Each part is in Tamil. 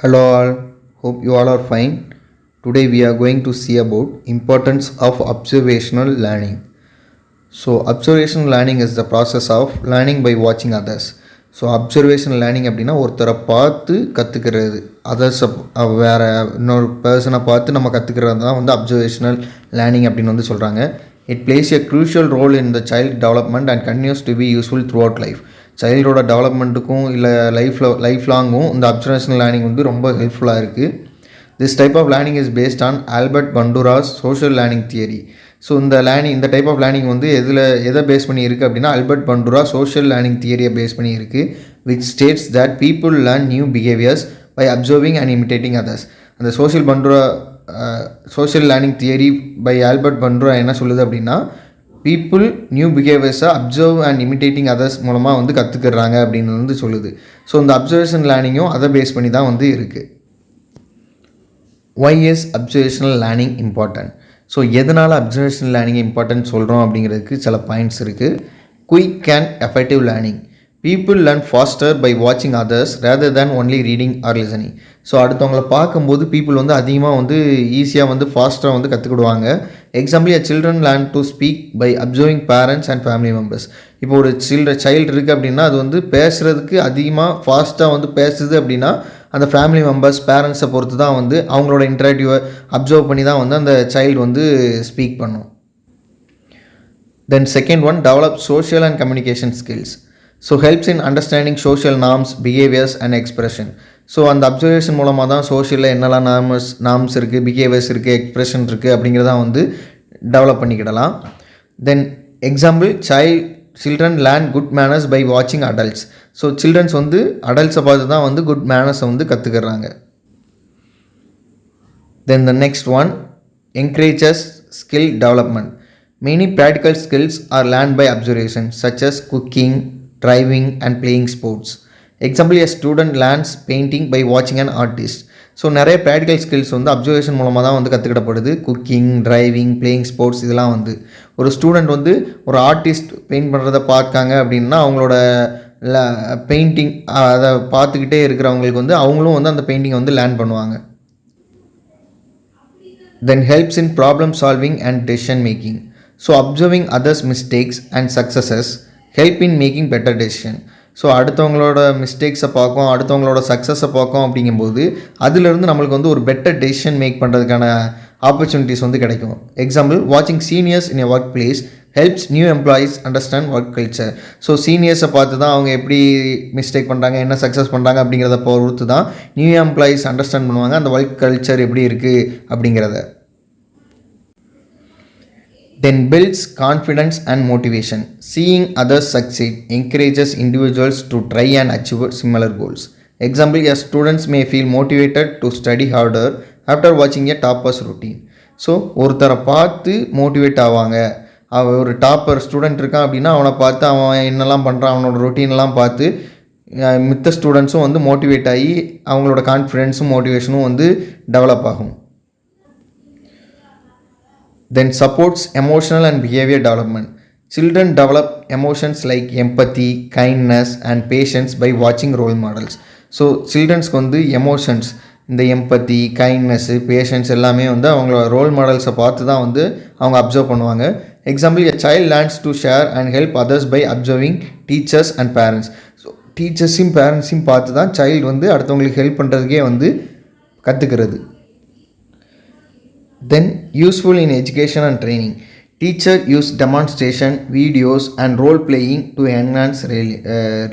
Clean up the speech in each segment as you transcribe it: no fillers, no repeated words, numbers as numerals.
Hello all, hope you all are fine. Today we are going to see about importance of observational learning. So observational learning is the process of learning by watching others. So observation learning அப்படின்னா ஒருத்தரை பார்த்து கற்றுக்கிறது, அதர்ஸை வேறு இன்னொரு பர்சனை பார்த்து நம்ம கற்றுக்கிறது தான் வந்து அப்சர்வேஷனல் லேர்னிங் அப்படின்னு வந்து சொல்கிறாங்க. It plays a crucial role in the child development and continues to be useful throughout life. சைல்டோட டெவலப்மெண்ட்டுக்கும் இல்லை லைஃப் லாங்கும் இந்த அப்சர்வேஷனல் லேர்னிங் வந்து ரொம்ப ஹெல்ப்ஃபுல்லாக இருக்குது. This type of learning is based on Albert Bandura's social learning theory. So இந்த டைப் ஆஃப் லேர்னிங் வந்து எதை பேஸ் பண்ணி இருக்குது அப்படின்னா ஆல்பர்ட் பண்டூரா சோஷியல் லேர்னிங் தியரியை பேஸ் பண்ணி இருக்குது. Which states that people learn new behaviours by observing and imitating others. அந்த social learning theory by Albert Bandura என்ன சொல்லுது அப்படின்னா பீப்புள் நியூ பிஹேவியர்ஸை அப்சர்வ் அண்ட் இமிட்டேட்டிங் அதர்ஸ் மூலமாக வந்து கற்றுக்கிறாங்க அப்படின்னு வந்து சொல்லுது. ஸோ இந்த அப்சர்வேஷன் லேர்னிங்கும் அதை பேஸ் பண்ணி தான் வந்து இருக்குது. Why is observational learning important? So எதனால் அப்சர்வேஷனல் லேர்னிங் இம்பார்ட்டன்ட் சொல்கிறோம் அப்படிங்கிறதுக்கு சில பாயிண்ட்ஸ் இருக்குது. Quick and effective learning. People learn faster by வாட்சிங் others rather than only reading or listening. So அடுத்தவங்களை பார்க்கும்போது பீப்புள் வந்து அதிகமாக வந்து ஈஸியாக வந்து ஃபாஸ்ட்டாக வந்து கற்றுக்கிடுவாங்க. Example children learn to speak by observing parents and family members. இப்போ ஒரு சைல்டு இருக்குது அப்படின்னா அது வந்து பேசுகிறதுக்கு அதிகமாக ஃபாஸ்ட்டாக வந்து பேசுது அப்படின்னா அந்த ஃபேமிலி மெம்பர்ஸ் பேரண்ட்ஸை பொறுத்து தான் வந்து அவங்களோட இன்ட்ராக்டிவை அப்சர்வ் பண்ணி தான் வந்து அந்த சைல்டு வந்து ஸ்பீக் பண்ணும். Then second one, develop social and communication skills. So helps in understanding social norms, behaviours and expression. So அந்த அப்சர்வேஷன் மூலமாக தான் சோஷியலில் என்னெல்லாம் நார்ம்ஸ் இருக்குது, பிஹேவியர்ஸ் இருக்குது, எக்ஸ்பிரஷன் இருக்குது அப்படிங்கிறத வந்து டெவலப் பண்ணிக்கிடலாம். Then example children learn good manners by வாட்சிங் அடல்ட்ஸ். ஸோ சில்ட்ரன்ஸ் வந்து அடல்ட்ஸை பார்த்து தான் வந்து குட் மேனர்ஸை வந்து கற்றுக்கிறாங்க. Then the next one, encourages skill development. Many practical skills are learn by observation such as cooking, driving and playing sports. Example, a student learns painting by watching an artist. So நிறைய ப்ராக்டிக்கல் ஸ்கில்ஸ் வந்து அப்சர்வேஷன் மூலமாக தான் வந்து கற்றுக்கிடப்படுது. குக்கிங், டிரைவிங், பிளேயிங் ஸ்போர்ட்ஸ் இதெல்லாம் வந்து ஒரு ஸ்டூடெண்ட் வந்து ஒரு ஆர்டிஸ்ட் பெயிண்ட் பண்ணுறதை பார்க்காங்க அப்படின்னா அவங்களோட பெயிண்டிங் அதை பார்த்துக்கிட்டே இருக்கிறவங்களுக்கு வந்து அவங்களும் வந்து அந்த பெயிண்டிங்கை வந்து லேர்ன் பண்ணுவாங்க. Then helps in problem solving and decision making. So observing others mistakes and successes help in making better decision. So அடுத்தவங்களோட மிஸ்டேக்ஸை பார்க்கும், அடுத்தவங்களோட சக்ஸஸை பார்க்கும் அப்படிங்கும்போது அதிலிருந்து நம்மளுக்கு வந்து ஒரு பெட்டர் டெசிஷன் மேக் பண்ணுறதுக்கான ஆப்பர்ச்சுனிட்டிஸ் வந்து கிடைக்கும். எக்ஸாம்பிள், வாட்சிங் seniors in a workplace helps new employees understand work culture. So சீனியர்ஸை பார்த்து தான் அவங்க எப்படி மிஸ்டேக் பண்ணுறாங்க, என்ன சக்ஸஸ் பண்ணுறாங்க அப்படிங்கிறத பொறுத்து தான் நியூ எம்ப்ளாயீஸ் அண்டர்ஸ்டாண்ட் பண்ணுவாங்க அந்த ஒர்க் கல்ச்சர் எப்படி இருக்குது அப்படிங்கிறத. Then builds confidence and motivation. Seeing others succeed encourages individuals to try and achieve similar goals. Example, as students may feel motivated to study harder after watching a topper's routine. So ஒருத்தரை பார்த்து மோட்டிவேட் ஆவாங்க. அவன் ஒரு டாப்பர் ஸ்டூடெண்ட் இருக்கான் அப்படின்னா அவனை பார்த்து அவன் என்னெல்லாம் பண்ணுறான், அவனோட ரொட்டீன்லாம் பார்த்து மித்த ஸ்டூடெண்ட்ஸும் வந்து மோட்டிவேட் ஆகி அவங்களோட கான்ஃபிடென்ஸும் மோட்டிவேஷனும் வந்து டெவலப் ஆகும். Then supports emotional and behavior development. Children develop emotions like empathy, kindness and patience by watching role models. So சில்ட்ரன்ஸ்க்கு வந்து எமோஷன்ஸ், இந்த எம்பத்தி, கைண்ட்னஸ்ஸு, பேஷன்ஸ் எல்லாமே வந்து அவங்களோட ரோல் மாடல்ஸை பார்த்து தான் வந்து அவங்க அப்சர்வ் பண்ணுவாங்க. Example, a child learns to share and help others by observing teachers and parents. So டீச்சர்ஸையும் பேரண்ட்ஸையும் பார்த்து தான் சைல்டு வந்து அடுத்தவங்களுக்கு ஹெல்ப் பண்ணுறதுக்கே வந்து கற்றுக்கிறது. Then useful in education and training. Teacher use demonstration, videos and role playing to enhance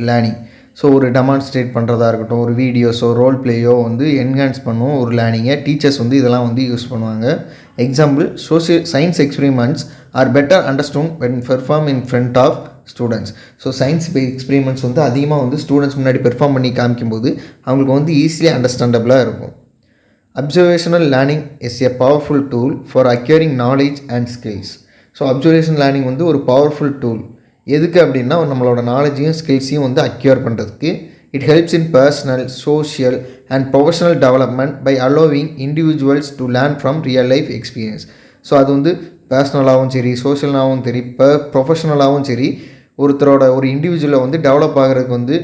learning. So ஒரு டெமான்ஸ்ட்ரேட் பண்ணுறதா இருக்கட்டும், ஒரு வீடியோஸோ ரோல் பிளேயோ வந்து என்ஹான்ஸ் பண்ணுவோம் ஒரு லேர்னிங்கை. டீச்சர்ஸ் வந்து இதெல்லாம் வந்து யூஸ் பண்ணுவாங்க. Example, science experiments are better understand when perform in front of students. So science experiments வந்து அதிகமாக வந்து ஸ்டூடெண்ட்ஸ் முன்னாடி பெர்ஃபார்ம் பண்ணி காமிக்கும்போது அவங்களுக்கு வந்து ஈஸியாக அண்டர்ஸ்டாண்டபிளாக இருக்கும். Observational learning is a powerful tool for acquiring knowledge and skills. So observation learning வந்து ஒரு பவர்ஃபுல் டூல். எதுக்கு அப்படின்னா நம்மளோட நாலேஜையும் ஸ்கில்ஸையும் வந்து அக்யூர் பண்ணுறதுக்கு. It helps in personal, social and professional development by allowing individuals to learn from real life experience. So அது வந்து பர்சனலாகவும் சரி, சோஷியலாகவும் சரி, ப்ரொஃபஷனலாகவும் சரி, ஒருத்தரோட ஒரு இண்டிவிஜுவலை வந்து டெவலப் ஆகிறதுக்கு வந்து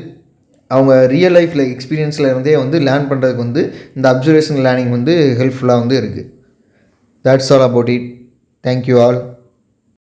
அவங்க ரியல் லைஃப்பில் எக்ஸ்பீரியன்ஸில் இருந்தே வந்து லேர்ன் பண்ணுறதுக்கு வந்து இந்த அப்சர்வேஷன் லேர்னிங் வந்து ஹெல்ப்ஃபுல்லாக வந்து இருக்குது. That's all about it. Thank you all.